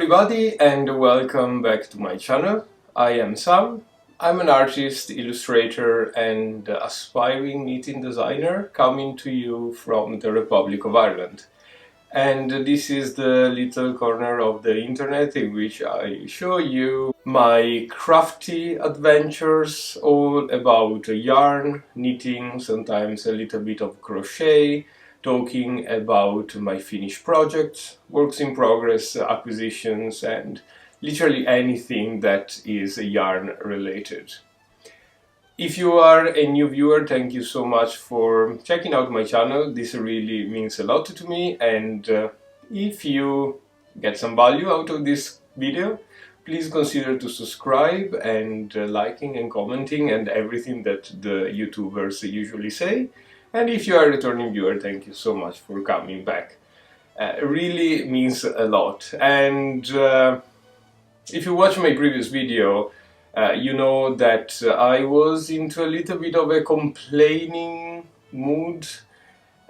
everybody and welcome back to my channel. I am Sam. I'm an artist, illustrator and aspiring knitting designer coming to you from the Republic of Ireland. And this is the little corner of the internet in which I show you my crafty adventures, all about yarn, knitting, sometimes a little bit of crochet, talking about my finished projects, works in progress, acquisitions, and literally anything that is yarn related. If you are a new viewer, thank you so much for checking out my channel. This really means a lot to me, and if you get some value out of this video, please consider to subscribe and liking and commenting and everything that the YouTubers usually say. And if you are a returning viewer, thank you so much for coming back. It really means a lot. And if you watch my previous video, you know that I was into a little bit of a complaining mood,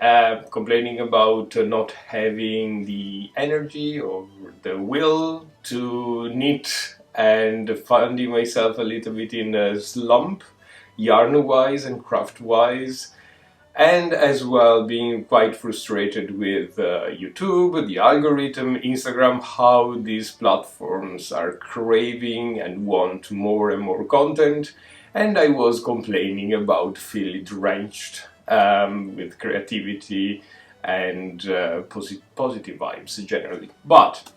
complaining about not having the energy or the will to knit, and finding myself a little bit in a slump, yarn-wise and craft-wise, and as well being quite frustrated with YouTube, the algorithm, Instagram, how these platforms are craving and want more and more content. And I was complaining about feeling drenched with creativity and positive vibes generally. But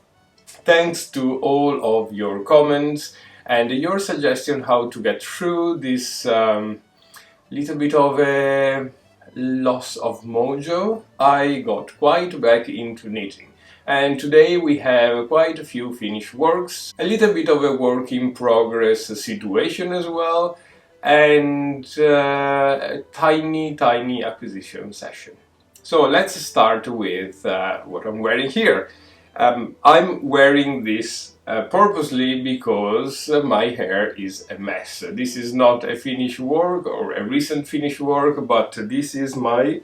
thanks to all of your comments and your suggestion how to get through this little bit of a loss of mojo, I got quite back into knitting. And today we have quite a few finished works, a little bit of a work in progress situation as well, and a tiny acquisition session. So let's start with what I'm wearing here. I'm wearing this purposely because my hair is a mess. This is not a finished work or a recent finished work, but this is my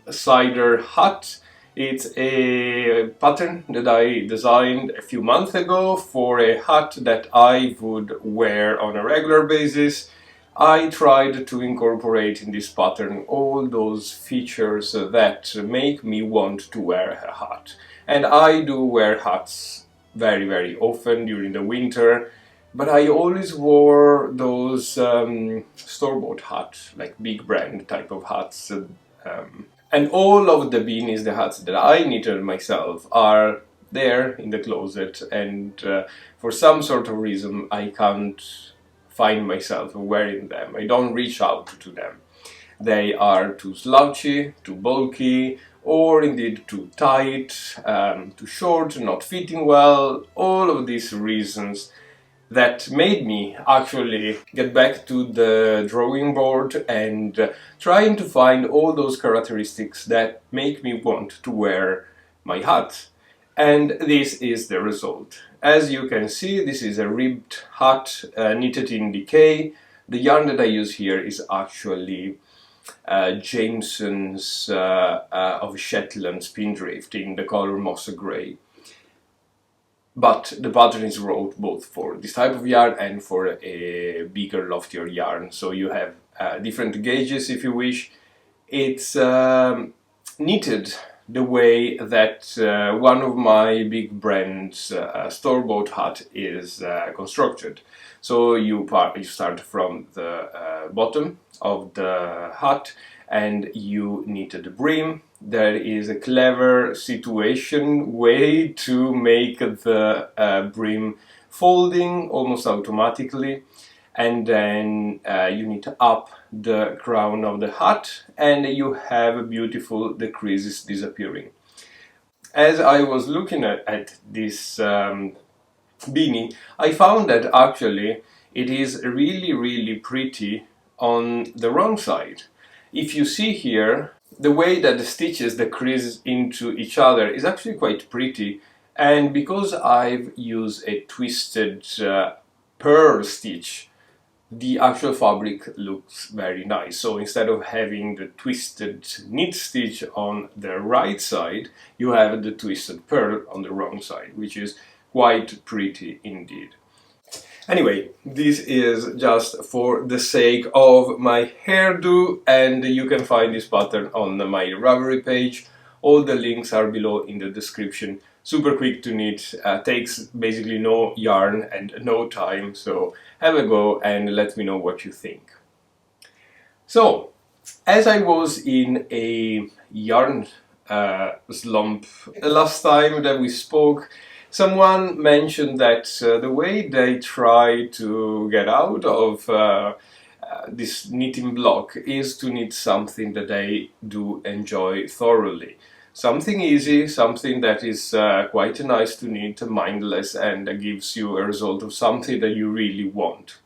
Cider Hat. It's a pattern that I designed a few months ago for a hat that I would wear on a regular basis. I tried to incorporate in this pattern all those features that make me want to wear a hat. And I do wear hats very often during the winter, but I always wore those store-bought hats, like big brand type of hats. And all of the beanies, the hats that I knitted myself, are there in the closet, and for some sort of reason I can't find myself wearing them. I don't reach out to them. They are too slouchy, too bulky, or indeed too tight, too short, not fitting well. All of these reasons that made me actually get back to the drawing board and trying to find all those characteristics that make me want to wear my hat. And this is the result. As you can see, this is a ribbed hat knitted in decay. The yarn that I use here is actually Jameson's of Shetland Spindrift in the color Moss Grey. But the pattern is wrought both for this type of yarn and for a bigger, loftier yarn. So you have different gauges if you wish. It's knitted the way that one of my big brands store-bought hat is constructed. So you start from the bottom of the hat and you knit the brim. There is a clever way to make the brim folding almost automatically, and then you knit up the crown of the hat and you have beautiful decreases disappearing. As I was looking at this beanie, I found that actually it is really pretty on the wrong side. If you see here, the way that the stitches decrease into each other is actually quite pretty, and because I've used a twisted pearl stitch, the actual fabric looks very nice. So instead of having the twisted knit stitch on the right side, you have the twisted purl on the wrong side, which is quite pretty indeed. Anyway, this is just for the sake of my hairdo, and you can find this pattern on my Ravelry page. All the links are below in the description. Super quick to knit, takes basically no yarn and no time, so have a go and let me know what you think. So, as I was in a yarn slump last time that we spoke, someone mentioned that the way they try to get out of this knitting block is to knit something that they do enjoy thoroughly. Something easy, something that is quite nice to knit, mindless, and gives you a result of something that you really want.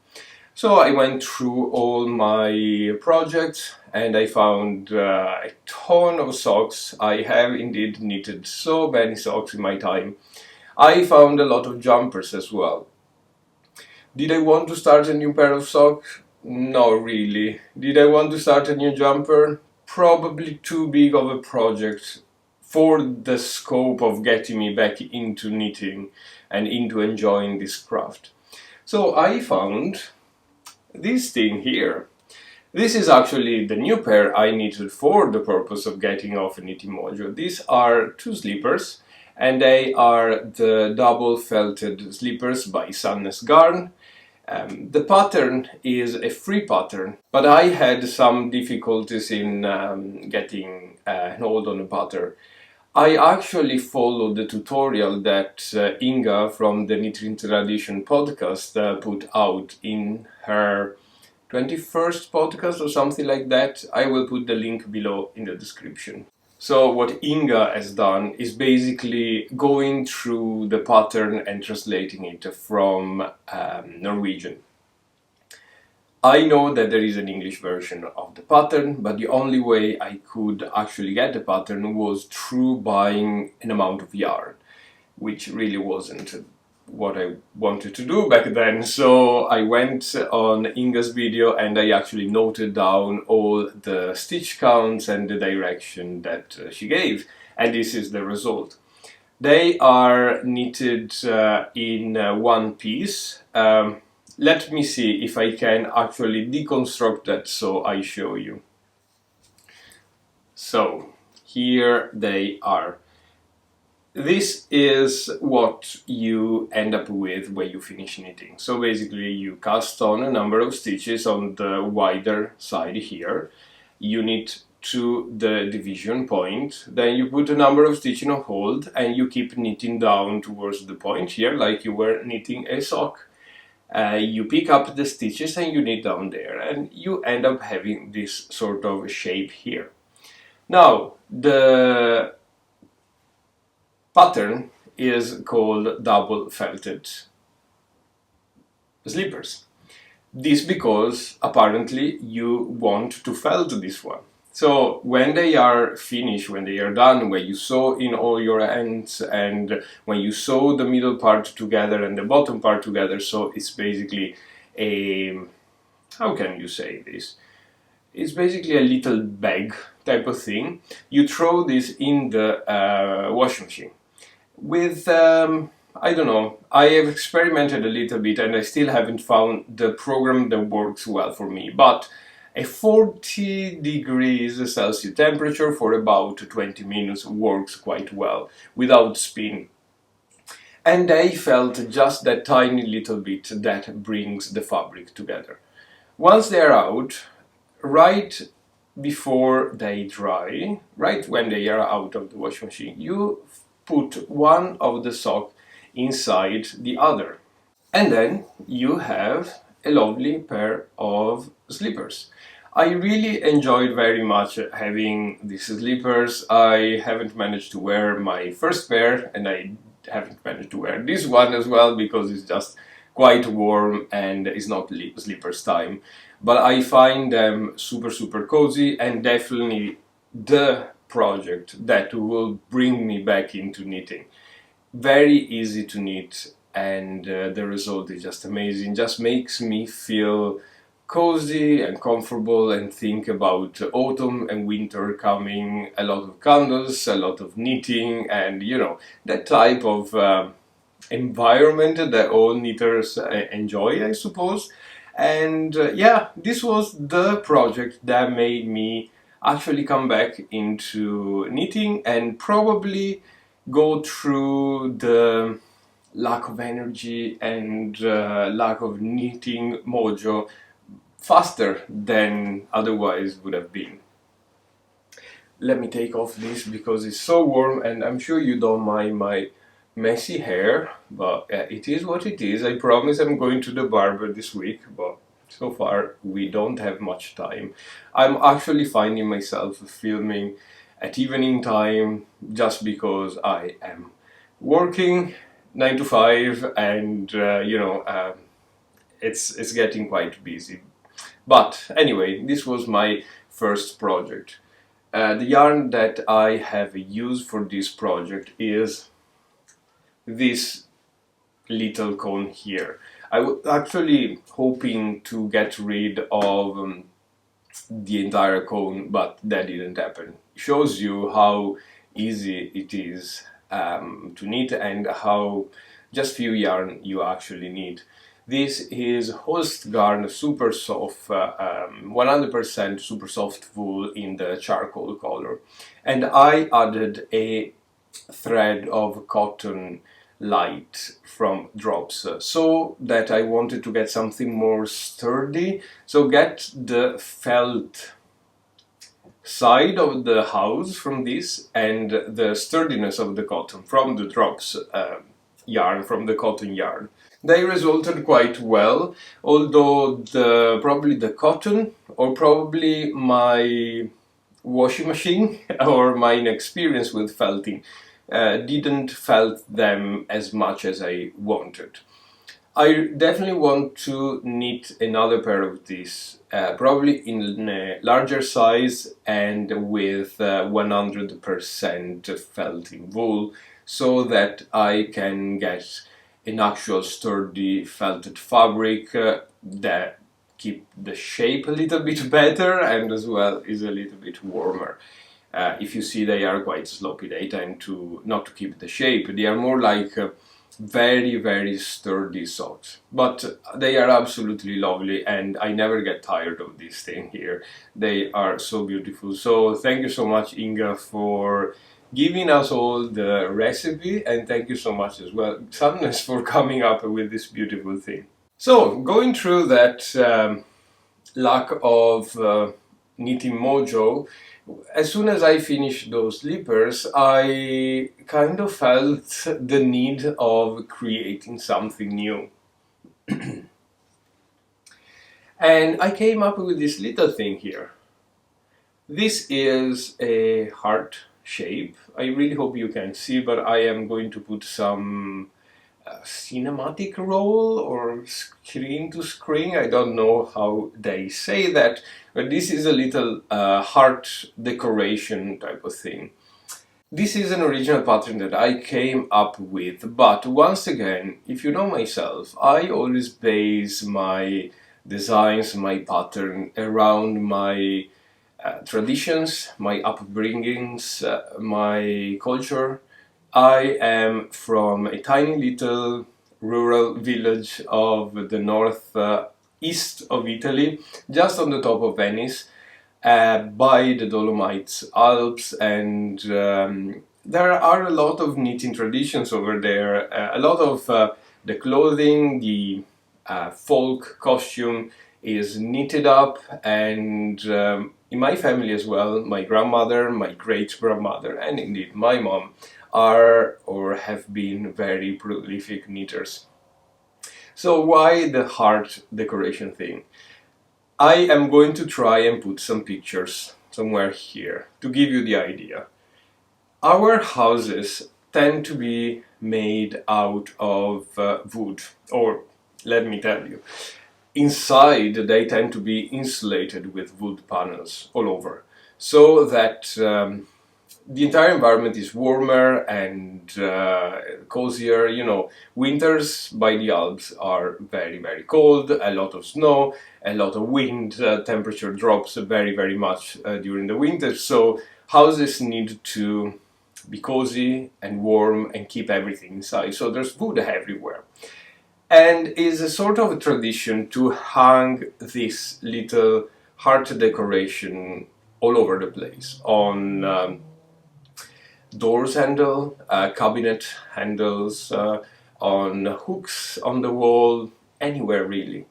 So I went through all my projects and I found a ton of socks. I have indeed knitted so many socks in my time. I found a lot of jumpers as well. Did I want to start a new pair of socks? No, really. Did I want to start a new jumper? Probably too big of a project for the scope of getting me back into knitting and into enjoying this craft. So I found this thing here. This is actually the new pair I knitted for the purpose of getting off a knitting module. These are two slippers, and they are the double felted slippers by Sandnes Garn. The pattern is a free pattern, but I had some difficulties in getting an hold on the pattern. I actually followed the tutorial that Inga from the Knitting Tradition podcast put out in her 21st podcast or something like that. I will put the link below in the description. So what Inga has done is basically going through the pattern and translating it from Norwegian. I know that there is an English version of the pattern, but the only way I could actually get the pattern was through buying an amount of yarn, which really wasn't what I wanted to do back then. So I went on Inga's video and I actually noted down all the stitch counts and the direction that she gave, and this is the result. They are knitted in one piece. Let me see if I can actually deconstruct that so I show you. So here they are. This is what you end up with when you finish knitting. So basically you cast on a number of stitches on the wider side here. You knit to the division point, then you put a number of stitches on hold and you keep knitting down towards the point here like you were knitting a sock. You pick up the stitches and you knit down there, and you end up having this sort of shape here. Now, the pattern is called double felted slippers. This because apparently you want to felt this one. So when they are finished, when they are done, when you sew in all your ends and when you sew the middle part together and the bottom part together, so it's basically a, how can you say this? It's basically a little bag type of thing. You throw this in the washing machine. With, I don't know, I have experimented a little bit and I still haven't found the program that works well for me, but a 40 degrees Celsius temperature for about 20 minutes works quite well without spin. And they felt just that tiny little bit that brings the fabric together. Once they're out, right before they dry, right when they are out of the washing machine, you put one of the sock inside the other. And then you have a lovely pair of slippers. I really enjoyed very much having these slippers. I haven't managed to wear my first pair and I haven't managed to wear this one as well because it's just quite warm and it's not slippers time. But I find them super cozy and definitely the project that will bring me back into knitting. Very easy to knit, and the result is just amazing. Just makes me feel cozy and comfortable and think about autumn and winter coming. A lot of candles, a lot of knitting, and that type of environment that all knitters enjoy, I suppose. And yeah, this was the project that made me actually come back into knitting and probably go through the lack of energy and lack of knitting mojo faster than otherwise would have been. Let me take off this because it's so warm, and I'm sure you don't mind my messy hair, but it is what it is. I promise I'm going to the barber this week, but so far we don't have much time. I'm actually finding myself filming at evening time just because I am working 9 to 5, and it's getting quite busy. But anyway, this was my first project. The yarn that I have used for this project is this little cone here. I was actually hoping to get rid of the entire cone, but that didn't happen. It shows you how easy it is to knit and how just few yarn you actually need. This is Holstgarn super soft, 100% super soft wool in the charcoal color, and I added a thread of cotton light from drops, so that I wanted to get something more sturdy, so get the felt side of the house from this and the sturdiness of the cotton from the drops yarn, from the cotton yarn. They resulted quite well, although probably the cotton, or probably my washing machine or my inexperience with felting didn't felt them as much as I wanted. I definitely want to knit another pair of these, probably in a larger size and with 100% felting wool, so that I can get an actual sturdy felted fabric that keep the shape a little bit better and as well is a little bit warmer. If you see, they are quite sloppy. They tend to not to keep the shape. They are more like very, very sturdy socks, but they are absolutely lovely, and I never get tired of this thing here. They are so beautiful. So thank you so much, Inga, for giving us all the recipe, and thank you so much as well, Sadness, for coming up with this beautiful thing. So going through that lack of knitting mojo, as soon as I finished those slippers, I kind of felt the need of creating something new. And I came up with this little thing here. This is a heart shape. I really hope you can see, but I am going to put some cinematic roll or screen to screen. I don't know how they say that, but this is a little heart decoration type of thing. This is an original pattern that I came up with, but once again, if you know myself, I always base my designs, my pattern around my traditions, my upbringings, my culture. I am from a tiny little rural village of the north east of Italy, just on the top of Venice, by the Dolomites Alps, and there are a lot of knitting traditions over there. A lot of the clothing, the folk costume is knitted up, and in my family as well, my grandmother, my great-grandmother, and indeed my mom are or have been very prolific knitters. So why the heart decoration thing? I am going to try and put some pictures somewhere here to give you the idea. Our houses tend to be made out of wood, or let me tell you, inside they tend to be insulated with wood panels all over, so that the entire environment is warmer and cozier. You know, winters by the Alps are very, very cold, a lot of snow, a lot of wind, temperature drops very, very much during the winter. So houses need to be cozy and warm and keep everything inside. So there's wood everywhere. And is a sort of a tradition to hang this little heart decoration all over the place on doors handle, cabinet handles, on hooks on the wall, anywhere really.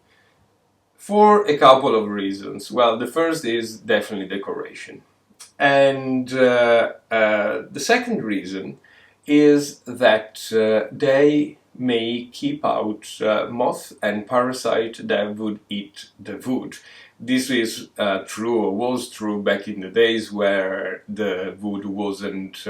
For a couple of reasons. Well, the first is definitely decoration. And the second reason is that they may keep out moth and parasite that would eat the wood. This is true, or was true back in the days where the wood wasn't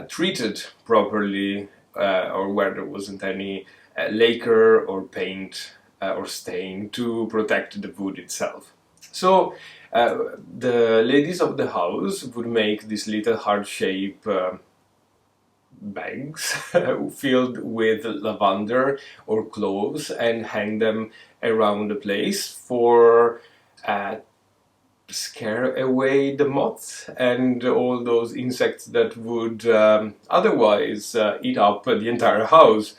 treated properly, or where there wasn't any lacquer or paint or stain to protect the wood itself. So the ladies of the house would make these little heart-shaped bags filled with lavender or cloves and hang them around the place for scare away the moths and all those insects that would otherwise eat up the entire house,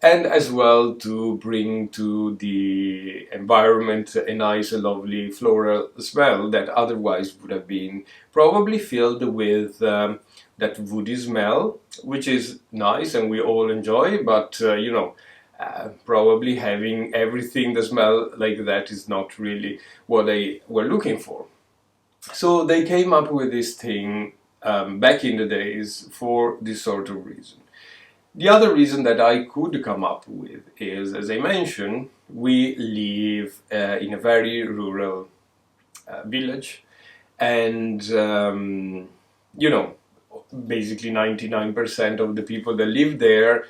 and as well to bring to the environment a nice lovely floral smell that otherwise would have been probably filled with that woody smell, which is nice and we all enjoy, but you know, probably having everything that smell like that is not really what they were looking for. So they came up with this thing back in the days for this sort of reason. The other reason that I could come up with is, as I mentioned, we live in a very rural village, and you know, basically 99% of the people that live there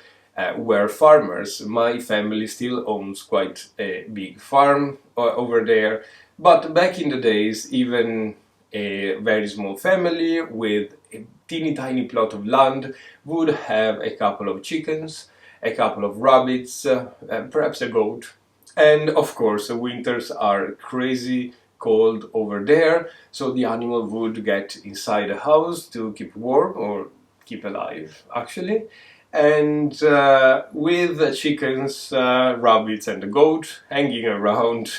were farmers. My family still owns quite a big farm over there, but back in the days, even a very small family with a teeny tiny plot of land would have a couple of chickens, a couple of rabbits, perhaps a goat. And of course, the winters are crazy cold over there, so the animal would get inside the house to keep warm, or keep alive actually. And with the chickens, rabbits and the goat hanging around,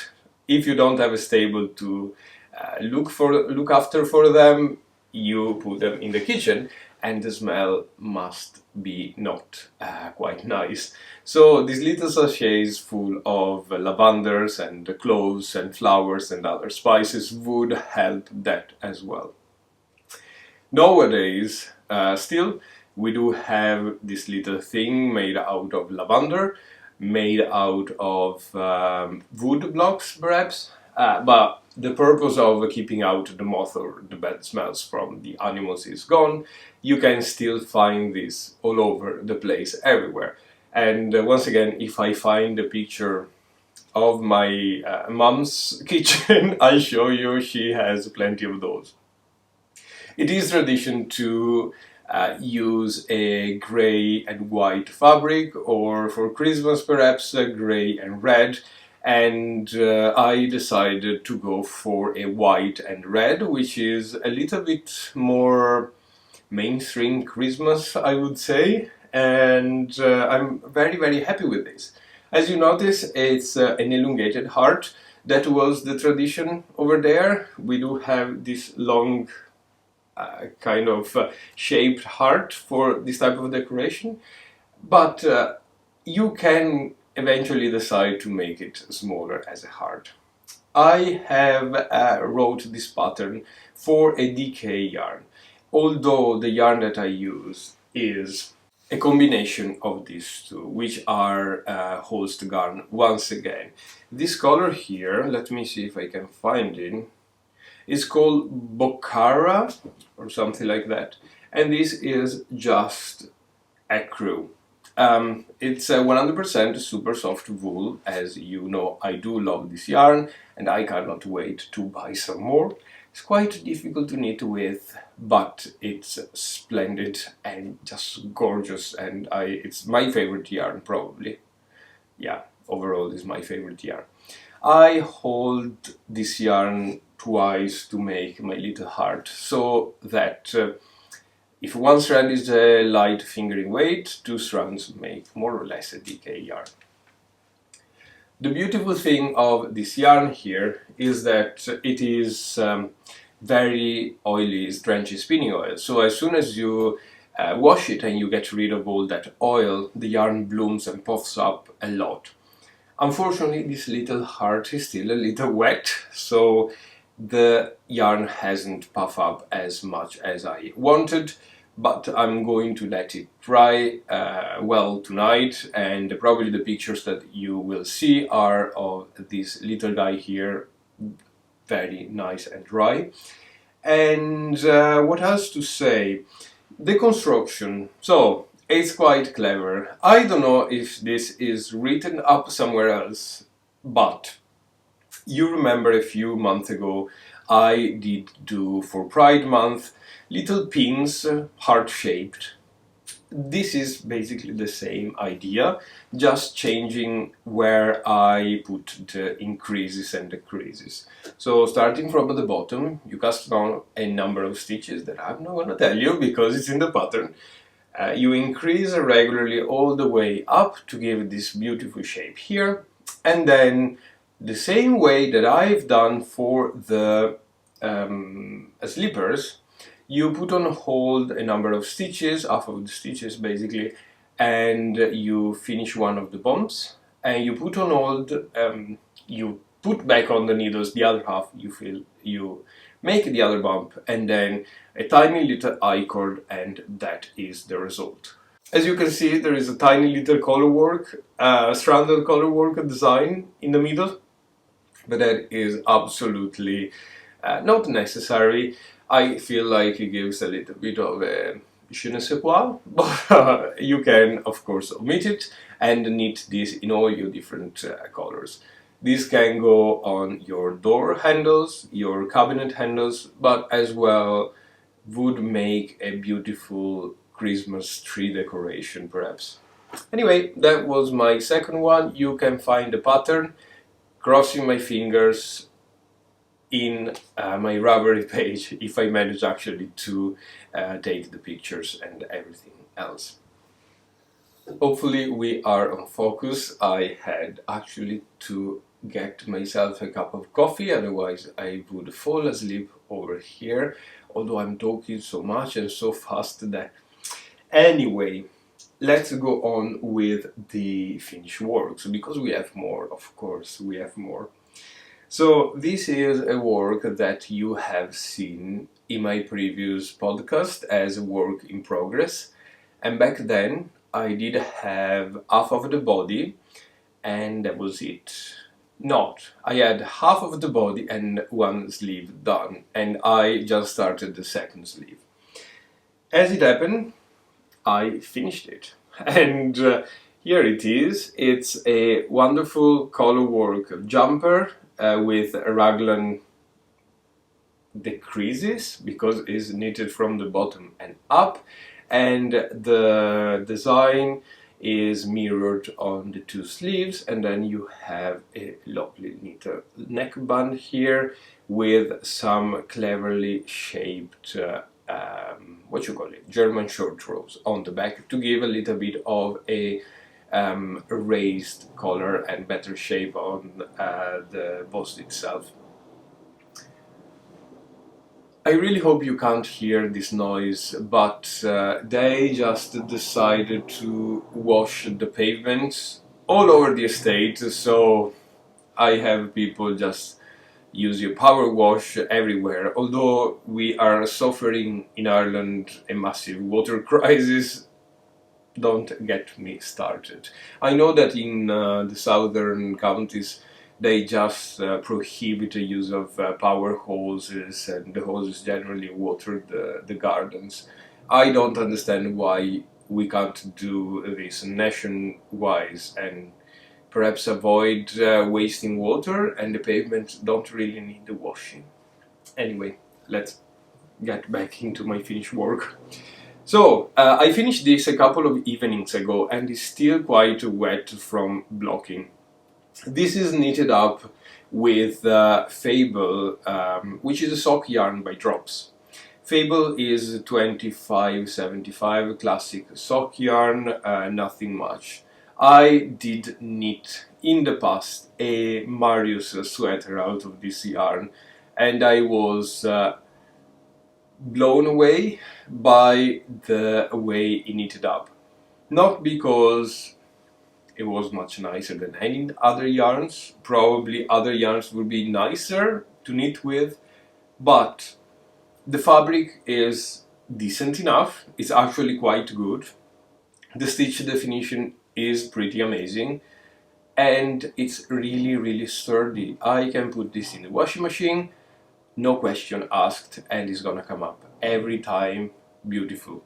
if you don't have a stable to look after for them, you put them in the kitchen, and the smell must be not quite nice. So these little sachets full of lavenders and cloves and flowers and other spices would help that as well. Nowadays, still, we do have this little thing made out of lavender, made out of wood blocks perhaps, but the purpose of keeping out the moth or the bad smells from the animals is gone. You can still find this all over the place, everywhere. And once again, if I find a picture of my mom's kitchen, I'll show you, she has plenty of those. It is tradition to use a grey and white fabric, or for Christmas perhaps grey and red. And I decided to go for a white and red, which is a little bit more mainstream Christmas, I would say, and I'm very, very happy with this. As you notice, it's an elongated heart. That was the tradition over there. We do have this long kind of shaped heart for this type of decoration, but you can eventually decide to make it smaller as a heart. I have wrote this pattern for a DK yarn, although the yarn that I use is a combination of these two, which are Holst yarn once again. This color here, let me see if I can find it, is called Bokhara or something like that, and this is just ecru. It's 100% super soft wool. As you know, I do love this yarn and I cannot wait to buy some more. It's quite difficult to knit with, but it's splendid and just gorgeous, and it's my favorite yarn probably. Yeah, overall is my favorite yarn. I hold this yarn twice to make my little heart, so that if one strand is a light fingering weight, two strands make more or less a DK yarn. The beautiful thing of this yarn here is that it is very oily, it's drenched in spinning oil. So as soon as you wash it and you get rid of all that oil, the yarn blooms and puffs up a lot. Unfortunately, this little heart is still a little wet, so the yarn hasn't puffed up as much as I wanted, but I'm going to let it dry well tonight, and probably the pictures that you will see are of this little guy here, very nice and dry. And what else to say? The construction. So, it's quite clever. I don't know if this is written up somewhere else, but you remember a few months ago I did do for Pride Month little pins, heart-shaped. This is basically the same idea, just changing where I put the increases and decreases. So starting from the bottom, you cast on a number of stitches that I'm not going to tell you because it's in the pattern. You increase regularly all the way up to give this beautiful shape here, and then the same way that I've done for the slippers, you put on hold a number of stitches, half of the stitches basically, and you finish one of the bumps, and you put on hold, you put back on the needles the other half, you make the other bump, and then a tiny little I-cord, and that is the result. As you can see, there is a tiny little colorwork, stranded colorwork design in the middle, but that is absolutely not necessary. I feel like it gives a little bit of a je ne sais quoi, but you can of course omit it and knit this in all your different colors. This can go on your door handles, your cabinet handles, but as well would make a beautiful Christmas tree decoration perhaps. Anyway, that was my second one. You can find the pattern, crossing my fingers, in my Ravelry page if I manage actually to take the pictures and everything else. Hopefully we are on focus. I had actually to get myself a cup of coffee, otherwise I would fall asleep over here, although I'm talking so much and so fast that... Anyway, let's go on with the finished works, because we have more, of course, we have more. So this is a work that you have seen in my previous podcast as a work in progress, and back then I did have half of the body and that was it. Not, I had half of the body and one sleeve done, and I just started the second sleeve. As it happened, I finished it, and here it is. It's a wonderful colorwork jumper with a raglan decreases because it's knitted from the bottom and up, and the design is mirrored on the two sleeves, and then you have a lovely knitted neckband here with some cleverly shaped German short rows on the back to give a little bit of a raised color and better shape on the bust itself. I really hope you can't hear this noise, but they just decided to wash the pavements all over the estate, so I have people just use your power wash everywhere. Although we are suffering in Ireland a massive water crisis, don't get me started. I know that in the southern counties they just prohibit the use of power hoses, and the hoses generally water the gardens. I don't understand why we can't do this nationwide and perhaps avoid wasting water, and the pavements don't really need the washing. Anyway, let's get back into my finished work. So, I finished this a couple of evenings ago and it's still quite wet from blocking. This is knitted up with Fable, which is a sock yarn by Drops. Fable is 2575 classic sock yarn, nothing much. I did knit in the past a Marius sweater out of this yarn, and I was blown away by the way it knitted up. Not because it was much nicer than any other yarns, probably other yarns would be nicer to knit with, but the fabric is decent enough, it's actually quite good, the stitch definition is pretty amazing, and it's really sturdy. I can put this in the washing machine, no question asked, and it's gonna come up every time beautiful.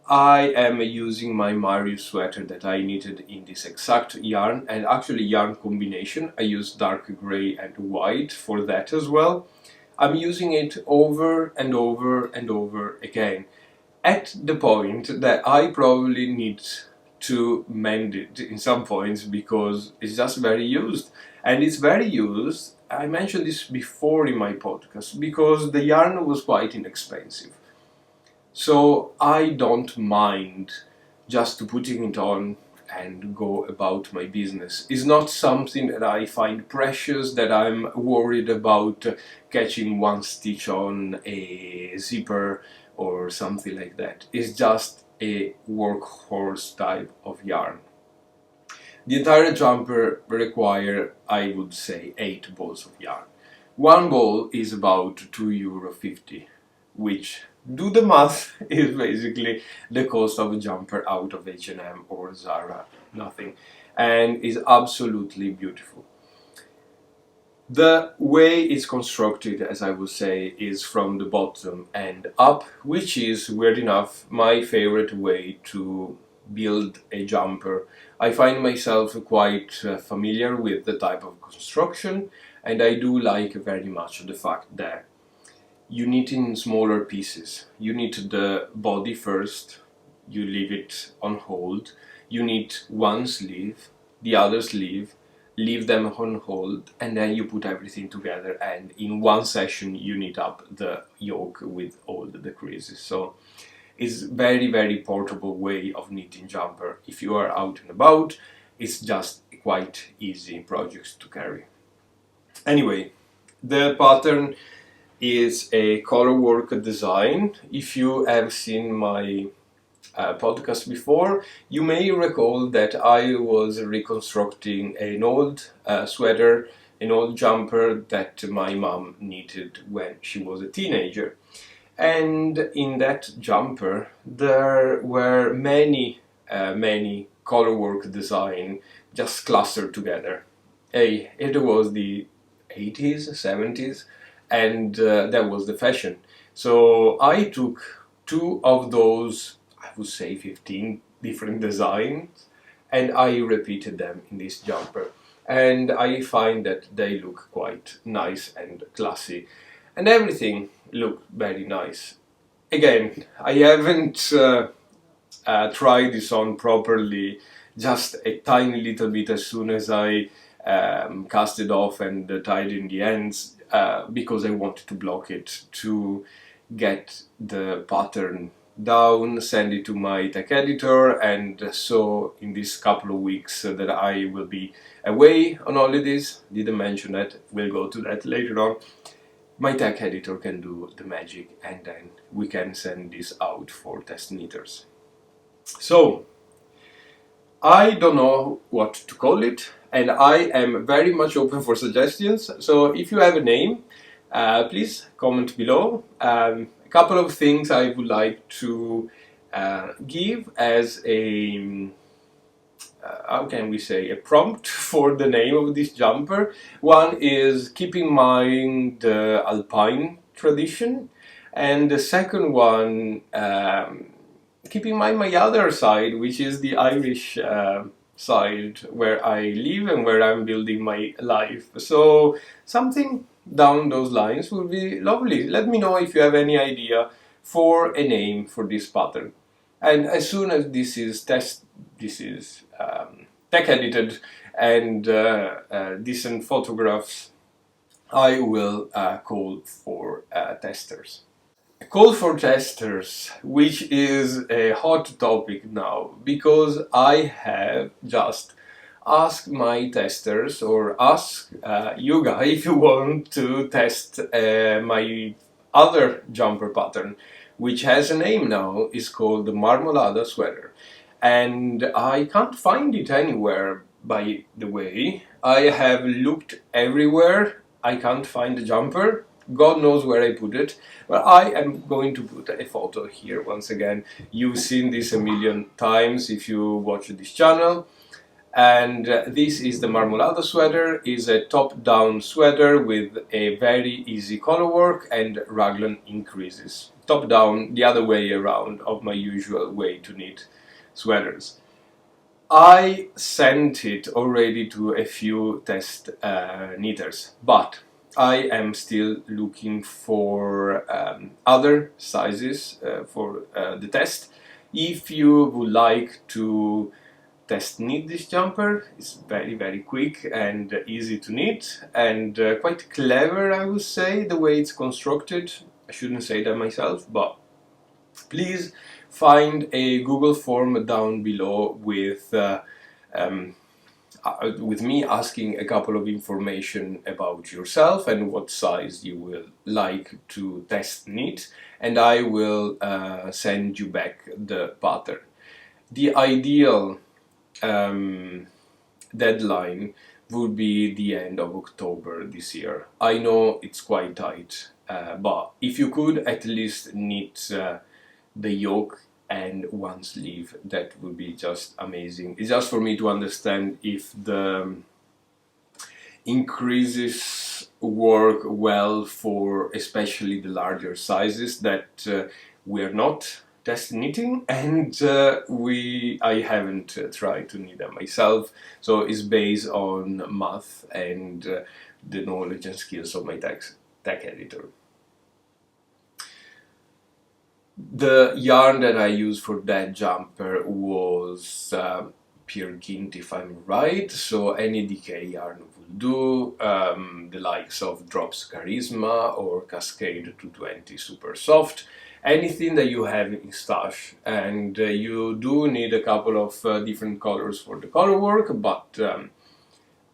I am using my Marius sweater that I knitted in this exact yarn, and actually yarn combination. I use dark grey and white for that as well. I'm using it over and over and over again, at the point that I probably need to mend it in some points because it's just very used. And it's very used, I mentioned this before in my podcast, because the yarn was quite inexpensive. So I don't mind just putting it on and go about my business. It's not something that I find precious, that I'm worried about catching one stitch on a zipper or something like that. It's just a workhorse type of yarn. The entire jumper requires, I would say, 8 balls of yarn. One ball is about €2.50, which, do the math, is basically the cost of a jumper out of H&M or Zara, nothing, and is absolutely beautiful. The way it's constructed, as I would say, is from the bottom and up, which is, weird enough, my favorite way to build a jumper. I find myself quite familiar with the type of construction, and I do like very much the fact that you knit in smaller pieces. You knit the body first, you leave it on hold, you knit one sleeve, the other sleeve, leave them on hold, and then you put everything together, and in one session you knit up the yoke with all the creases. So it's very portable way of knitting jumper. If you are out and about, it's just quite easy projects to carry. Anyway, the pattern is a colorwork design. If you have seen my podcast before, you may recall that I was reconstructing an old sweater, an old jumper that my mom knitted when she was a teenager. And in that jumper there were many colorwork design just clustered together. It was the 80s, 70s, and that was the fashion. So I took 2 of those, I would say 15 different designs, and I repeated them in this jumper. And I find that they look quite nice and classy, and everything looked very nice. Again, I haven't tried this on properly, just a tiny little bit as soon as I cast it off and tied in the ends, because I wanted to block it to get the pattern down, send it to my tech editor, and so in this couple of weeks that I will be away on holidays, didn't mention that, we'll go to that later on, my tech editor can do the magic, and then we can send this out for test knitters. So I don't know what to call it, and I am very much open for suggestions. So if you have a name, please comment below. A couple of things I would like to give as a how can we say, a prompt for the name of this jumper. One is keep in mind the Alpine tradition, and the second one, keep in mind my other side, which is the Irish side where I live and where I'm building my life. So something down those lines would be lovely. Let me know if you have any idea for a name for this pattern. And as soon as this is tech edited and decent photographs, I will call for testers. Call for testers, which is a hot topic now, because I have just asked my testers, or ask you guys if you want to test my other jumper pattern, which has a name now. It's called the Marmolada sweater, and I can't find it anywhere. By the way, I have looked everywhere. I can't find the jumper. God knows where I put it. But I am going to put a photo here once again. You've seen this a million times if you watch this channel. And this is the Marmolada sweater. Is a top-down sweater with a very easy colorwork and raglan increases. Top-down, the other way around of my usual way to knit sweaters. I sent it already to a few test knitters, but I am still looking for other sizes for the test. If you would like to test knit this jumper, it's very quick and easy to knit, and quite clever, I would say, the way it's constructed. I shouldn't say that myself, but please find a Google form down below with me asking a couple of information about yourself and what size you will like to test knit, and I will send you back the pattern. The ideal deadline would be the end of October this year. I know it's quite tight, but if you could at least knit the yoke and one sleeve, that would be just amazing. It's just for me to understand if the increases work well for especially the larger sizes that we're not test knitting, and I haven't tried to knit them myself, so it's based on math and the knowledge and skills of my tech editor. The yarn that I used for that jumper was Pure Gint, if I'm right, so any DK yarn will do, the likes of Drops Charisma or Cascade 220 Super Soft, anything that you have in stash. And you do need a couple of different colors for the color work, but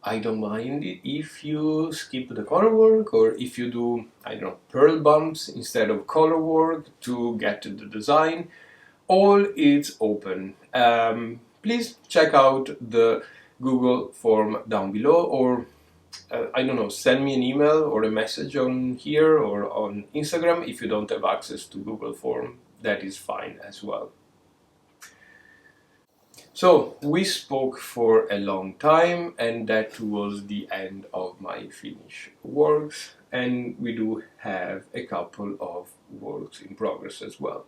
I don't mind it if you skip the color work, or if you do, I don't know, pearl bumps instead of color work to get to the design. All is open. Please check out the Google form down below, or I don't know, send me an email or a message on here or on Instagram. If you don't have access to Google form, that is fine as well. So we spoke for a long time, and that was the end of my finished works, and we do have a couple of works in progress as well.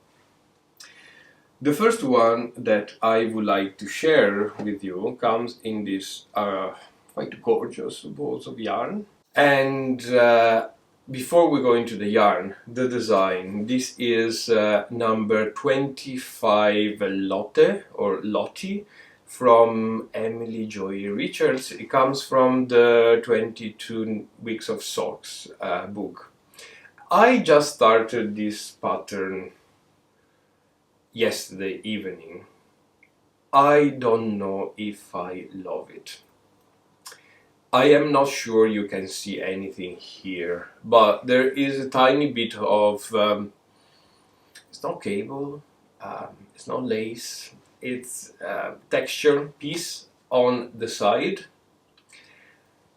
The first one that I would like to share with you comes in this quite gorgeous balls of yarn. And before we go into the yarn, the design, this is number 25 Lotte or Lottie from Emily Joy Richards. It comes from the 22 Weeks of Socks book. I just started this pattern yesterday evening. I don't know if I love it. I am not sure you can see anything here, but there is a tiny bit of, it's not cable, it's not lace, it's texture piece on the side.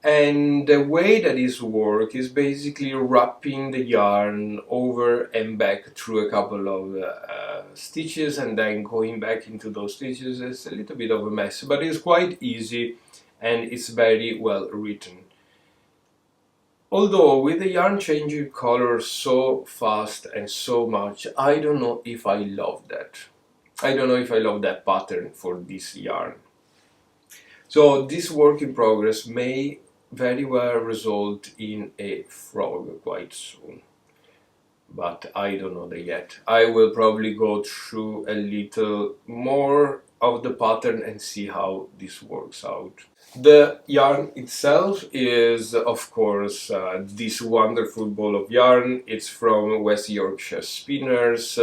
And the way that this works is basically wrapping the yarn over and back through a couple of stitches, and then going back into those stitches. It's a little bit of a mess, but it's quite easy and it's very well written. Although with the yarn changing color so fast and so much, I don't know if I love that. I don't know if I love that pattern for this yarn. So this work in progress may very well result in a frog quite soon. But I don't know that yet. I will probably go through a little more of the pattern and see how this works out. The yarn itself is, of course, this wonderful ball of yarn. It's from West Yorkshire Spinners,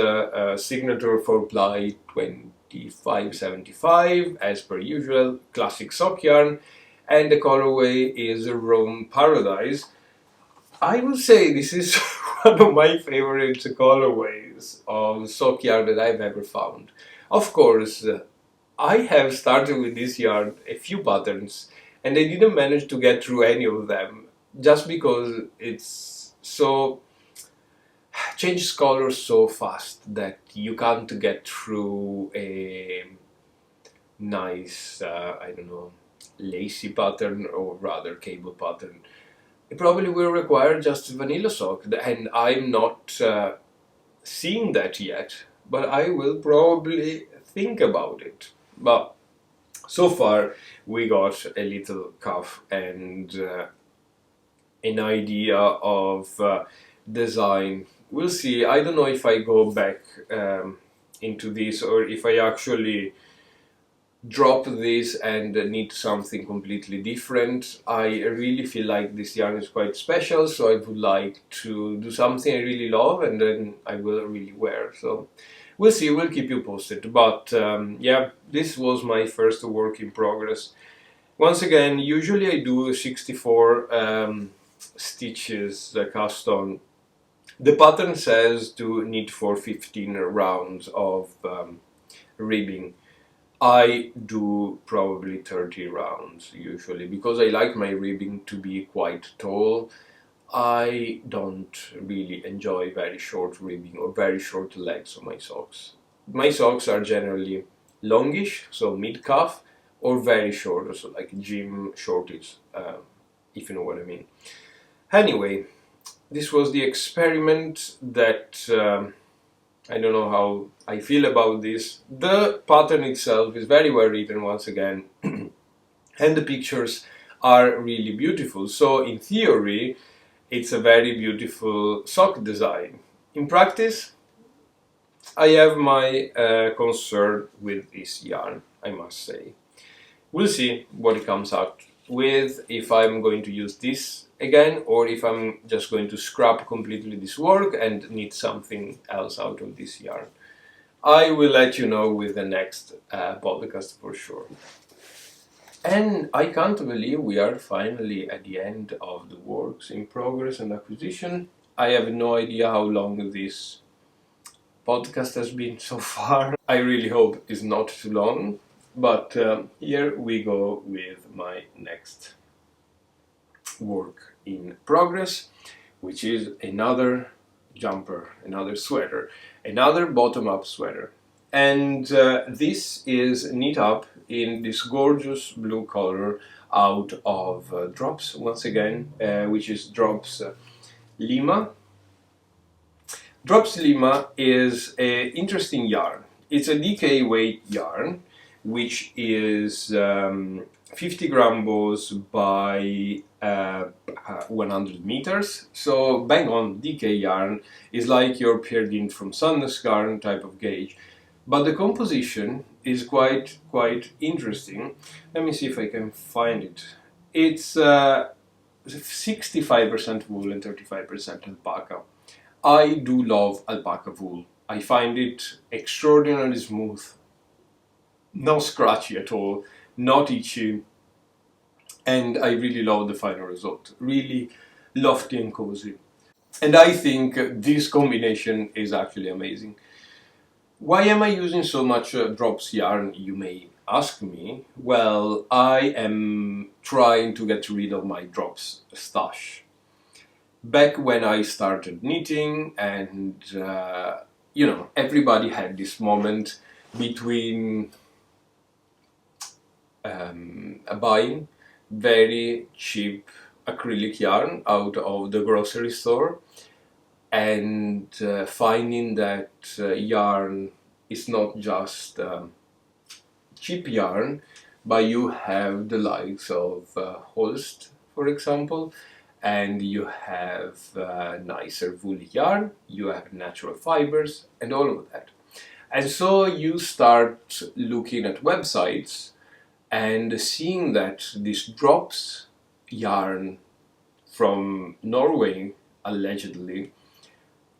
signature for ply 2575, as per usual, classic sock yarn, and the colorway is Rome Paradise. I would say this is one of my favorite colorways of sock yarn that I've ever found. Of course, I have started with this yarn a few patterns and I didn't manage to get through any of them just because it's so changes color so fast that you can't get through a nice, I don't know, lacy pattern or rather cable pattern. It probably will require just vanilla sock, and I'm not seeing that yet, but I will probably think about it. But so far we got a little cuff and an idea of design. We'll see. I don't know if I go back into this or if I actually drop this and need something completely different. I really feel like this yarn is quite special, so I would like to do something I really love and then I will really wear. So we'll see, we'll keep you posted. But yeah, this was my first work in progress. Once again, usually I do 64 stitches cast on. The pattern says to knit for 15 rounds of ribbing. I do probably 30 rounds usually because I like my ribbing to be quite tall. I don't really enjoy very short ribbing or very short legs on my socks. My socks are generally longish, so mid-calf, or very short, so like gym shorties, if you know what I mean. Anyway, this was the experiment that I don't know how I feel about this. The pattern itself is very well written once again and the pictures are really beautiful. So in theory it's a very beautiful sock design. In practice I have my concern with this yarn, I must say. We'll see what it comes out with, if I'm going to use this again or if I'm just going to scrap completely this work and knit something else out of this yarn. I will let you know with the next podcast for sure. And I can't believe we are finally at the end of the works in progress and acquisition. I have no idea how long this podcast has been so far. I really hope it's not too long. But here we go with my next work in progress, which is another jumper, another sweater, another bottom-up sweater. And this is knit up in this gorgeous blue color out of Drops, once again, which is Drops Lima. Drops Lima is an interesting yarn. It's a DK weight yarn, which is 50 gram balls by 100 meters. So bang on, DK yarn is like your Peer Gynt from Sandnesgarn type of gauge. But the composition is quite interesting. Let me see if I can find it. It's 65% wool and 35% alpaca. I do love alpaca wool. I find it extraordinarily smooth. Not scratchy at all, not itchy, and I really love the final result. Really lofty and cozy. And I think this combination is actually amazing. Why am I using so much Drops yarn, you may ask me? Well, I am trying to get rid of my Drops stash. Back when I started knitting and, you know, everybody had this moment between buying very cheap acrylic yarn out of the grocery store and finding that yarn is not just cheap yarn, but you have the likes of Holst, for example, and you have nicer wool yarn, you have natural fibers, and all of that. And so you start looking at websites and seeing that this drops yarn from Norway, allegedly,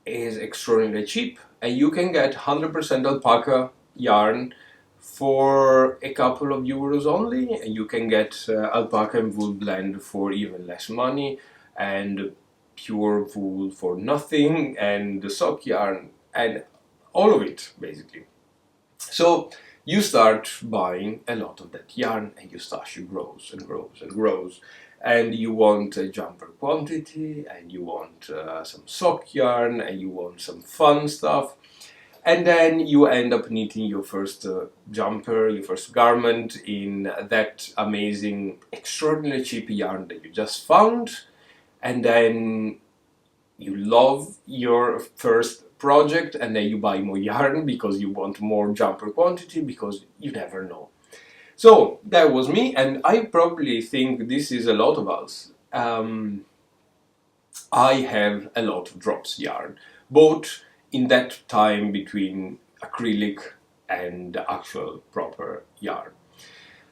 is extraordinarily cheap, and you can get 100% alpaca yarn for a couple of euros only, and you can get alpaca and wool blend for even less money, and pure wool for nothing, and the sock yarn, and all of it basically. So you start buying a lot of that yarn, and your stash grows and grows and grows, and you want a jumper quantity, and you want some sock yarn, and you want some fun stuff, and then you end up knitting your first jumper, your first garment in that amazing, extraordinarily cheap yarn that you just found, and then you love your first project, and then you buy more yarn because you want more jumper quantity, because you never know. So that was me, and I probably think this is a lot of us. I have a lot of drops yarn, both in that time between acrylic and actual proper yarn.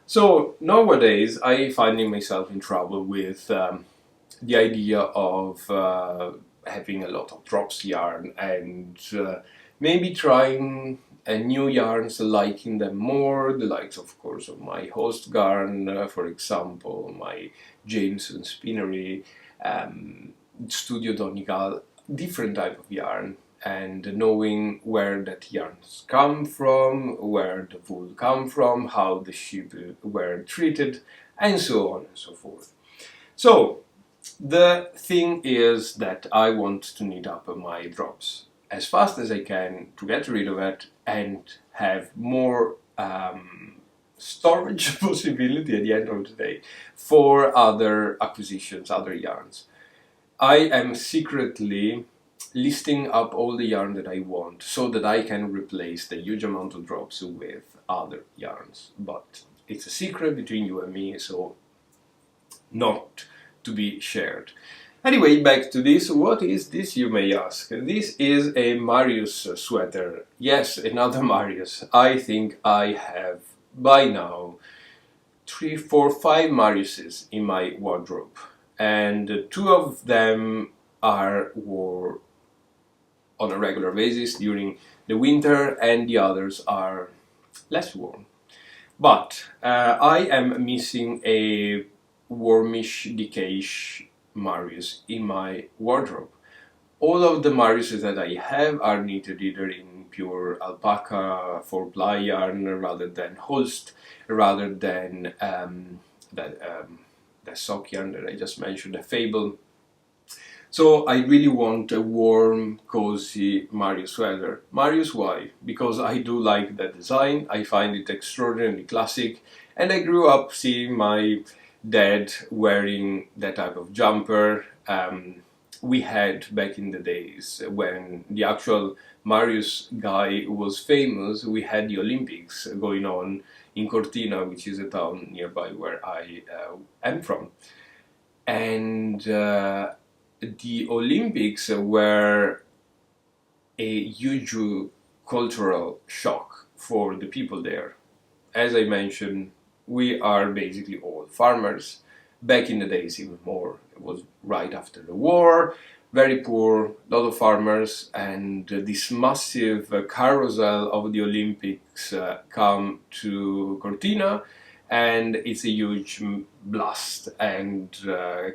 So nowadays I finding myself in trouble with the idea of having a lot of drops yarn, and maybe trying new yarns, liking them more, the likes of course of my host garn, for example, my Jameson Spinnery, Studio Donegal, different type of yarn, and knowing where that yarns come from, where the wool come from, how the sheep were treated, and so on and so forth. So the thing is that I want to knit up my drops as fast as I can to get rid of it and have more storage possibility at the end of the day for other acquisitions, other yarns. I am secretly listing up all the yarn that I want so that I can replace the huge amount of drops with other yarns. But it's a secret between you and me, so not to be shared. Anyway, back to this. What is this, you may ask? This is a Marius sweater. Yes, another Marius. I think I have by now 3, 4, 5 Mariuses in my wardrobe, and 2 of them are worn on a regular basis during the winter, and the others are less worn. But I am missing a warmish, decayish Marius in my wardrobe. All of the Mariuses that I have are knitted either in pure alpaca 4-ply yarn rather than Holst, rather than the sock yarn that I just mentioned, the Fable. So I really want a warm, cozy Marius sweater. Marius, why? Because I do like the design, I find it extraordinarily classic, and I grew up seeing my dad wearing that type of jumper. We had back in the days when the actual Marius guy was famous, we had the Olympics going on in Cortina, which is a town nearby where I am from. And the Olympics were a huge cultural shock for the people there. As I mentioned, we are basically all farmers. Back in the days even more. It was right after the war, very poor, lot of farmers, and this massive carousel of the Olympics come to Cortina, and it's a huge blast and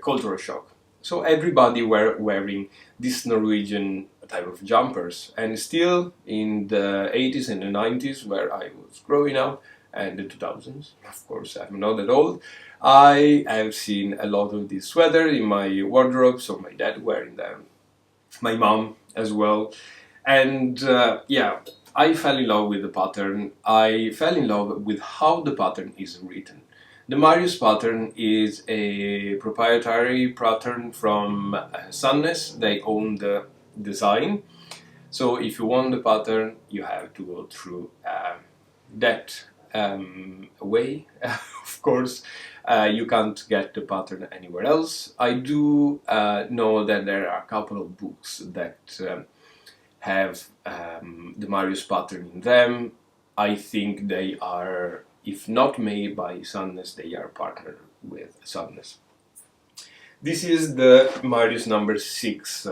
cultural shock. So everybody were wearing this Norwegian type of jumpers, and still in the 80s and the 90s, where I was growing up, and the 2000s, of course I'm not that old, I have seen a lot of this sweater in my wardrobe, so my dad wearing them, my mom as well, and yeah, I fell in love with the pattern. I fell in love with how the pattern is written. The Marius pattern is a proprietary pattern from Sandnes. They own the design, so if you want the pattern you have to go through that way, of course. You can't get the pattern anywhere else. I do know that there are a couple of books that have the Marius pattern in them. I think they are, if not made by Sadness, they are partnered with Sadness. This is the Marius number 6,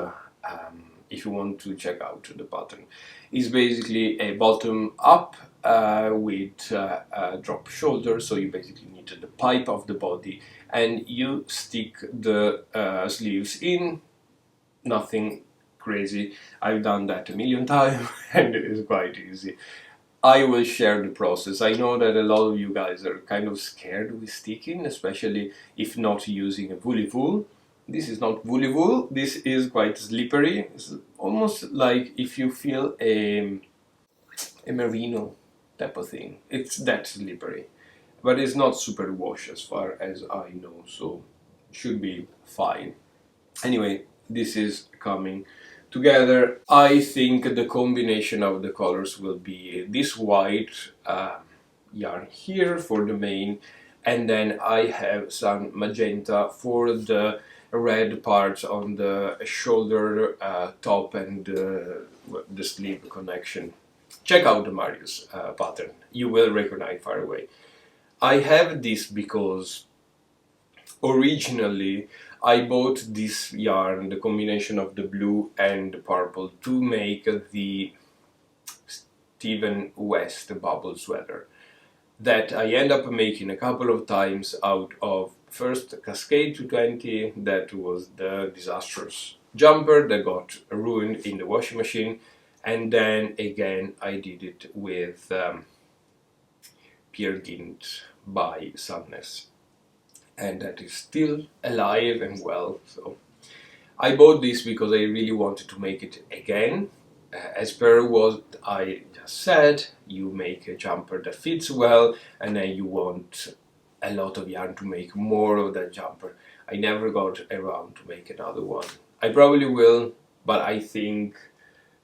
if you want to check out the pattern. It's basically a bottom up with a drop shoulder, so you basically need the pipe of the body and you stick the sleeves in. Nothing crazy. I've done that a million times and it is quite easy. I will share the process. I know that a lot of you guys are kind of scared with sticking, especially if not using a woolly wool. This is not woolly wool, this is quite slippery. It's almost like if you feel a merino type of thing. It's that slippery. But it's not super wash as far as I know, so should be fine. Anyway, this is coming together. I think the combination of the colors will be this white yarn here for the main, and then I have some magenta for the red parts on the shoulder, top, and the sleeve connection. Check out the Marius pattern, you will recognize far away. I have this because originally I bought this yarn, the combination of the blue and the purple, to make the Steven West bubble sweater that I end up making a couple of times out of first Cascade 220, that was the disastrous jumper that got ruined in the washing machine, and then again I did it with Peer Gynt by Sadness, and that is still alive and well. So I bought this because I really wanted to make it again. As per what I just said, you make a jumper that fits well and then you want a lot of yarn to make more of that jumper. I never got around to make another one. I probably will, but I think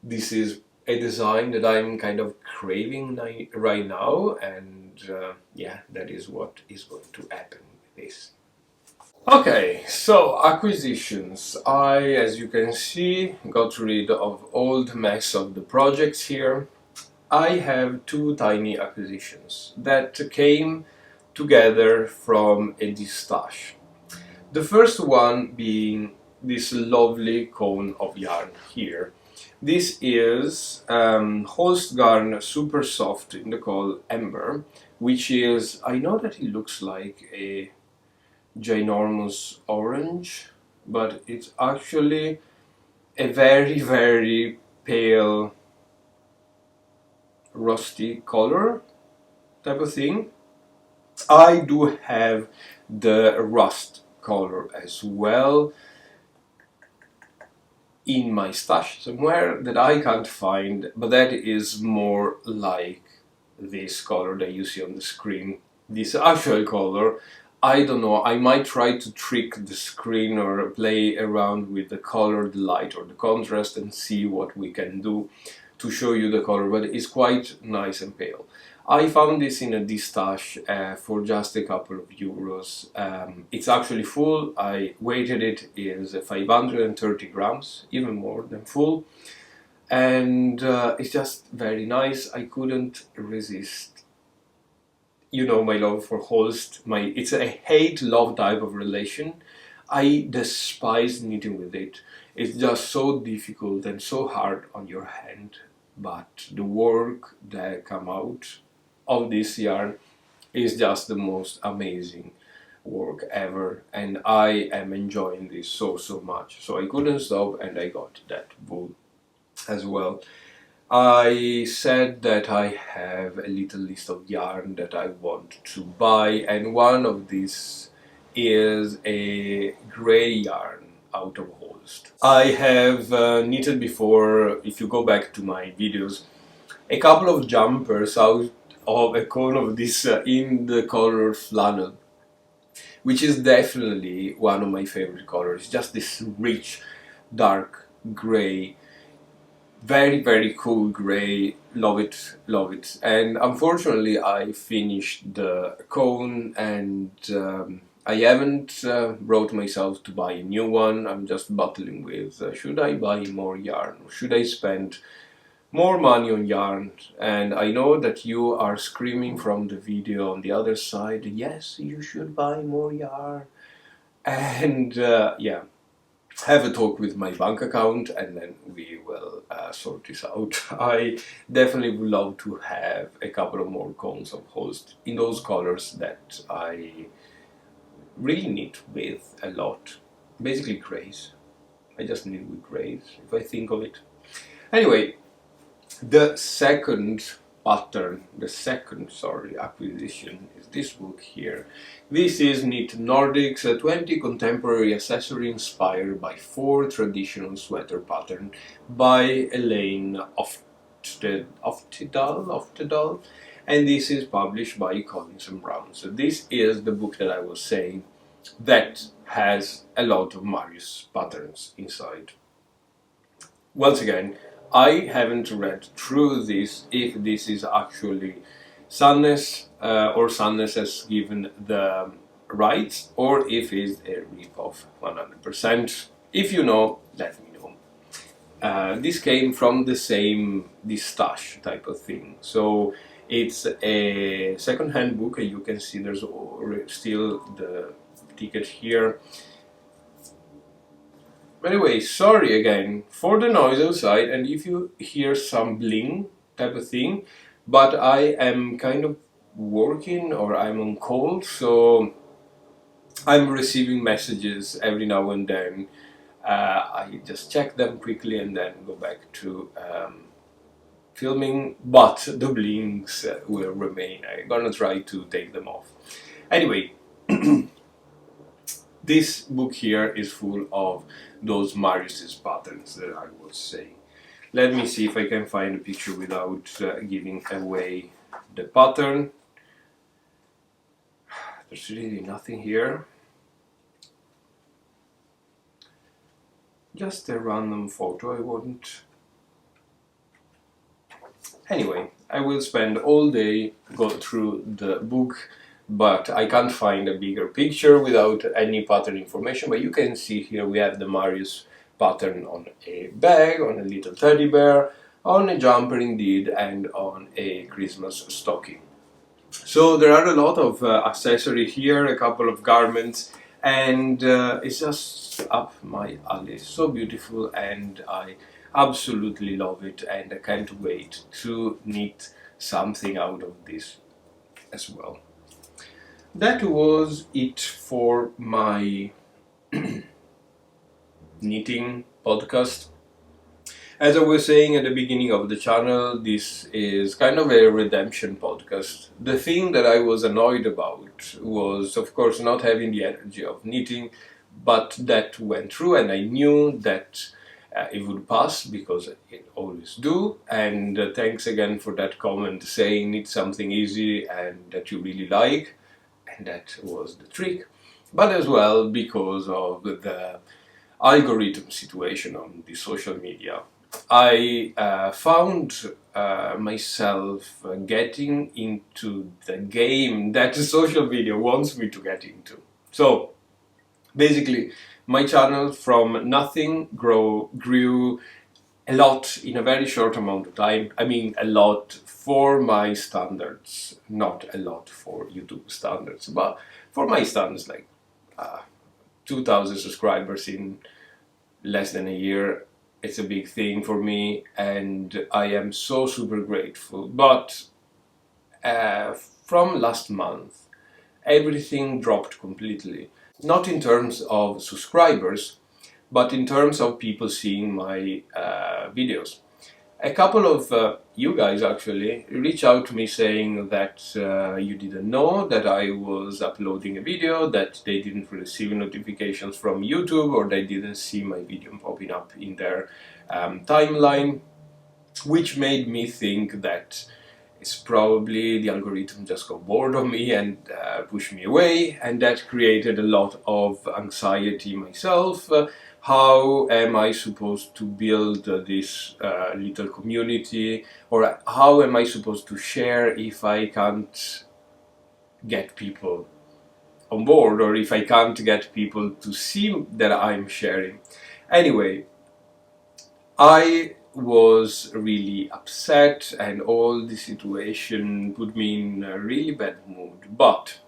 this is a design that I'm kind of craving right now, and yeah, that is what is going to happen with this. Okay, so acquisitions. As you can see, got rid of all the mess of the projects here. I have two tiny acquisitions that came together from a distash. The first one being this lovely cone of yarn here. This is Holst Garn Super Soft in the color Ember, which is, I know that it looks like a ginormous orange, but it's actually a very, very pale rusty color type of thing. I do have the rust color as well in my stash somewhere that I can't find, but that is more like this color that you see on the screen, this actual color. I don't know, I might try to trick the screen or play around with the color, the light or the contrast and see what we can do to show you the color, but it's quite nice and pale. I found this in a distash for just a couple of euros. It's actually full. I weighted it, is 530 grams, even more than full. And it's just very nice. I couldn't resist. You know my love for Holst. It's a hate-love type of relation. I despise knitting with it. It's just so difficult and so hard on your hand. But the work that come out of this yarn is just the most amazing work ever, and I am enjoying this so much. So I couldn't stop and I got that wool as well. I said that I have a little list of yarn that I want to buy, and one of these is a grey yarn out of Holst. I have knitted before, if you go back to my videos, a couple of jumpers out of a cone of this in the color flannel, which is definitely one of my favorite colors. Just this rich dark grey Very, very cool gray. Love it, love it. And unfortunately, I finished the cone and I haven't brought myself to buy a new one. I'm just battling with should I buy more yarn or should I spend more money on yarn? And I know that you are screaming from the video on the other side, yes, you should buy more yarn. And yeah, have a talk with my bank account and then we will sort this out. I definitely would love to have a couple of more cones of host in those colors that I really knit with a lot. Basically grays. I just knit with grays if I think of it. Anyway, the second acquisition is this book here. This is Knit Nordics, 20 contemporary accessory inspired by 4 traditional sweater patterns by Elaine Oftedal, and this is published by Collins and Brown. So this is the book that I was saying that has a lot of Marius patterns inside. Once again, I haven't read through this if this is actually Sandnes or Sandnes has given the rights or if it's a rip-off 100%. If you know, let me know. This came from the same stash type of thing. So it's a second-hand book. You can see there's still the ticket here. Anyway, sorry again for the noise outside and if you hear some bling type of thing, but I am kind of working or I'm on call, so I'm receiving messages every now and then. I just check them quickly and then go back to filming, but the blings will remain. I'm gonna try to take them off. Anyway, this book here is full of those Marius's patterns that I was saying. Let me see if I can find a picture without giving away the pattern. There's really nothing here. Just a random photo I want. Anyway, I will spend all day go through the book, but I can't find a bigger picture without any pattern information. But you can see here we have the Marius pattern on a bag, on a little teddy bear, on a jumper indeed, and on a Christmas stocking. So there are a lot of accessory here, a couple of garments, and it's just up my alley. So beautiful, and I absolutely love it, and I can't wait to knit something out of this as well. That was it for my knitting podcast. As I was saying at the beginning of the channel, this is kind of a redemption podcast. The thing that I was annoyed about was, of course, not having the energy of knitting, but that went through and I knew that it would pass because it always do. And thanks again for that comment saying knit something easy and that you really like. And that was the trick. But as well because of the algorithm situation on the social media. I found myself getting into the game that the social media wants me to get into. So basically my channel from nothing grew a lot in a very short amount of time. I mean a lot for my standards, not a lot for YouTube standards, but for my standards, like 2,000 subscribers in less than a year. It's a big thing for me and I am so super grateful. But from last month everything dropped completely. Not in terms of subscribers, but in terms of people seeing my videos. A couple of you guys actually reached out to me saying that you didn't know that I was uploading a video, that they didn't receive notifications from YouTube, or they didn't see my video popping up in their timeline, which made me think that it's probably the algorithm just got bored of me and pushed me away, and that created a lot of anxiety myself. How am I supposed to build this little community, or how am I supposed to share if I can't get people on board, or if I can't get people to see that I'm sharing? Anyway, I was really upset, and all the situation put me in a really bad mood. But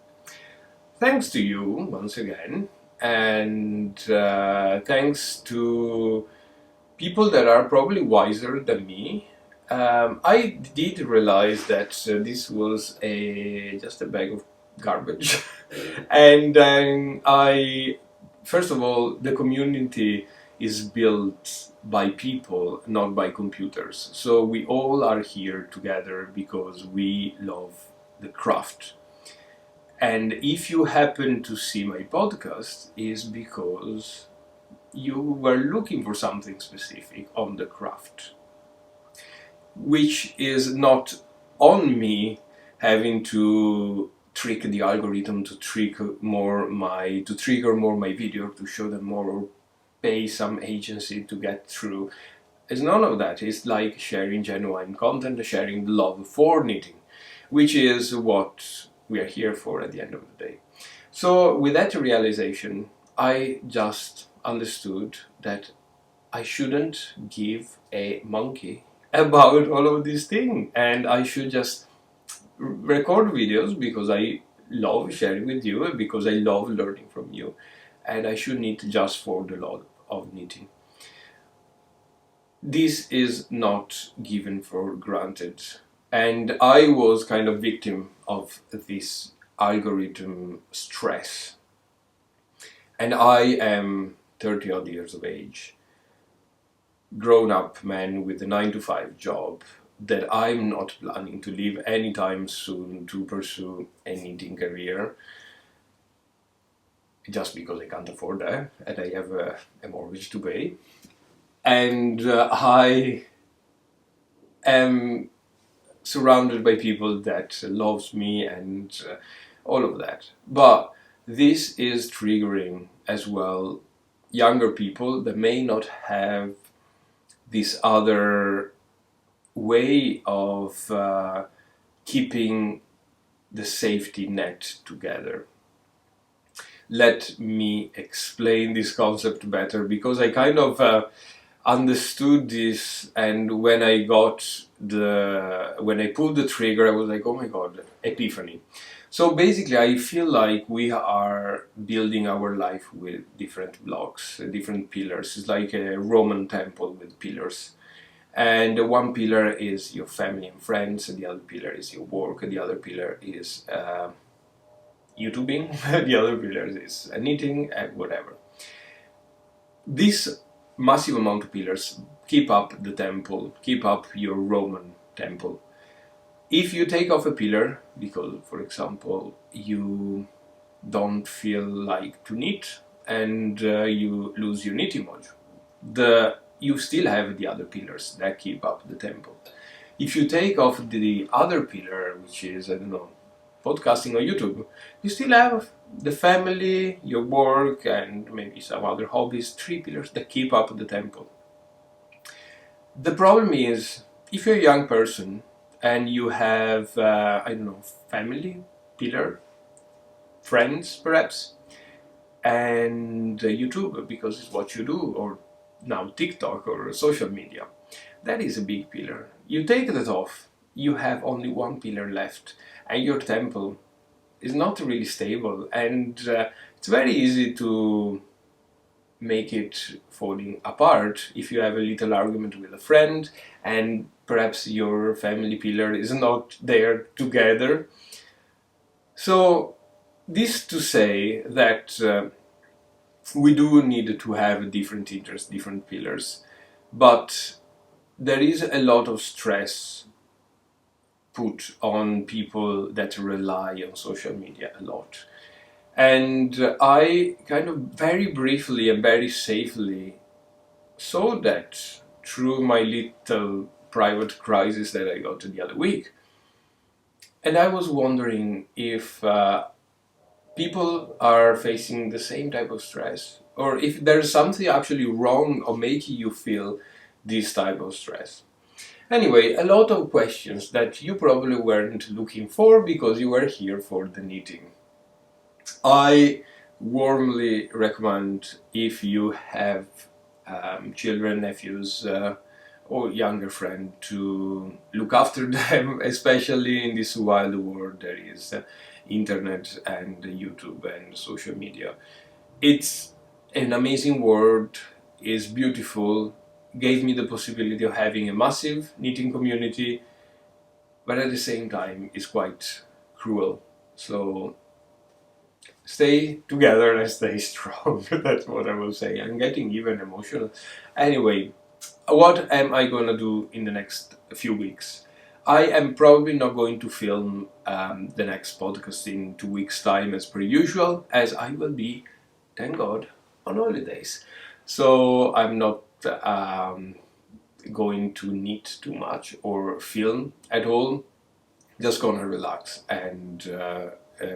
thanks to you once again, and thanks to people that are probably wiser than me, I did realize that this was just a bag of garbage. And I, first of all, the community is built by people, not by computers. So we all are here together because we love the craft. And if you happen to see my podcast, is because you were looking for something specific on the craft, which is not on me having to trick the algorithm to trigger more my video, to show them more, or pay some agency to get through. It's none of that. It's like sharing genuine content, sharing the love for knitting, which is what we are here for at the end of the day. So with that realization, I just understood that I shouldn't give a monkey about all of these things, and I should just record videos because I love sharing with you and because I love learning from you, and I should knit just for the love of knitting. This is not given for granted, and I was kind of victim of this algorithm stress. And I am 30 odd years of age, grown up man with a 9-to-5 job that I'm not planning to leave anytime soon to pursue a knitting career, just because I can't afford that and I have a mortgage to pay. And I am surrounded by people that loves me and all of that. But this is triggering as well younger people that may not have this other way of keeping the safety net together. Let me explain this concept better, because I kind of understood this, and when I pulled the trigger, I was like, oh my god, epiphany. So basically, I feel like we are building our life with different blocks, different pillars. It's like a Roman temple with pillars. And one pillar is your family and friends, the other pillar is your work, the other pillar is YouTubing, the other pillar is knitting, and whatever. This massive amount of pillars keep up the temple, keep up your Roman temple. If you take off a pillar, because, for example, you don't feel like to knit and you lose your knitting module, you still have the other pillars that keep up the temple. If you take off the other pillar, which is, I don't know, podcasting or YouTube, you still have the family, your work, and maybe some other hobbies, 3 pillars that keep up the temple. The problem is, if you're a young person and you have, I don't know, family, pillar, friends perhaps, and YouTube, because it's what you do, or now TikTok or social media, that is a big pillar. You take that off, you have only one pillar left, and your temple is not really stable, and it's very easy to make it falling apart if you have a little argument with a friend and perhaps your family pillar is not there together. So this to say that we do need to have different interests, different pillars, but there is a lot of stress put on people that rely on social media a lot. And I kind of very briefly and very safely saw that through my little private crisis that I got the other week. And I was wondering if people are facing the same type of stress, or if there's something actually wrong or making you feel this type of stress. Anyway, a lot of questions that you probably weren't looking for because you were here for the knitting. I warmly recommend, if you have children, nephews, or younger friend, to look after them, especially in this wild world there is internet and YouTube and social media. It's an amazing world, is beautiful, gave me the possibility of having a massive knitting community, but at the same time it's quite cruel. So stay together and stay strong. That's what I will say. I'm getting even emotional. Anyway, what am I gonna do in the next few weeks? I am probably not going to film the next podcast in 2 weeks' time as per usual, as I will be, thank God, on holidays. So I'm not going to knit too much or film at all. Just gonna relax and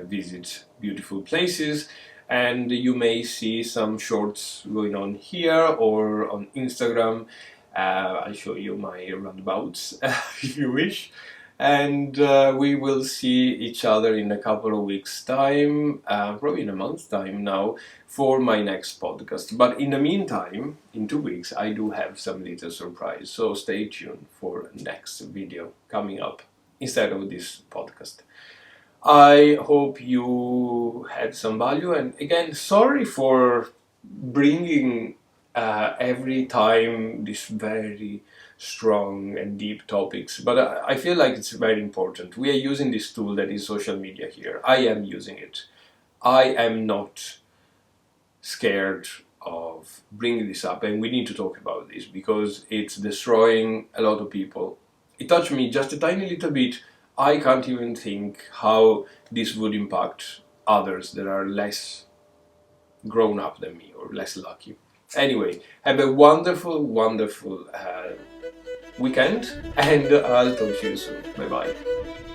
visit beautiful places, and you may see some shorts going on here or on Instagram. I'll show you my roundabouts if you wish, and we will see each other in a couple of weeks' time, probably in a month's time now, for my next podcast. But in the meantime, in 2 weeks, I do have some little surprise, so stay tuned for next video coming up instead of this podcast. I hope you had some value, and again, sorry for bringing every time these very strong and deep topics, but I feel like it's very important. We are using this tool that is social media here. I am using it. I am not scared of bringing this up, and we need to talk about this because it's destroying a lot of people. It touched me just a tiny little bit. I can't even think how this would impact others that are less grown up than me or less lucky. Anyway, have a wonderful, wonderful weekend, and I'll talk to you soon. Bye bye.